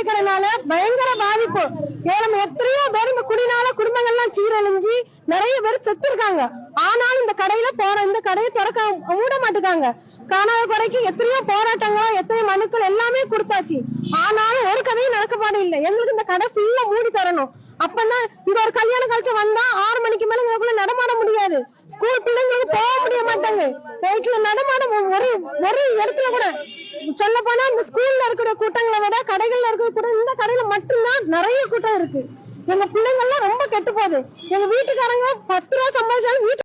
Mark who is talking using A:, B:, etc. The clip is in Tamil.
A: மிட்டாய் கடைனால பயங்கர பாதிப்பு. ஏன் எத்தனையோ பேர் இந்த குடினால குடும்பங்கள்லாம் சீரழிஞ்சு நிறைய பேர் செத்து இருக்காங்க. ஆனாலும் இந்த கடையில இந்த கடையை திறக்க மூட மாட்டுக்காங்க. காணாத குறைக்கு எத்தனையோ போராட்டங்கள், எத்தனையோ மனுக்கள் எல்லாமே கொடுத்தாச்சு. ஆனாலும் ஒரு கதையும் நடக்கப்பாடு இல்லை. எங்களுக்கு இந்த கடை ஃபுல்லா மூடி தரணும். அப்பதான் இங்க ஒரு கல்யாண காட்சி வந்தா 6 மணிக்கு மேல இவங்களுக்குள்ள நடமாட முடியாது. ஸ்கூல் பிள்ளைங்களுக்கு போக முடிய மாட்டாங்க. நைட்ல நடமாட ஒரு இடத்துல கூட சொல்ல போனா இந்த ஸ்கூல்ல இருக்கிற கூட்டங்களை விட கடைகள்ல இருக்கிற கூட்டம் இந்த கடையில மட்டும்தான் நிறைய கூட்டம் இருக்கு. எங்க பிள்ளைங்க எல்லாம் ரொம்ப கெட்டு போகுது. எங்க வீட்டுக்காரங்க 10 ரூபா சம்பாதிச்சாலும் வீட்டு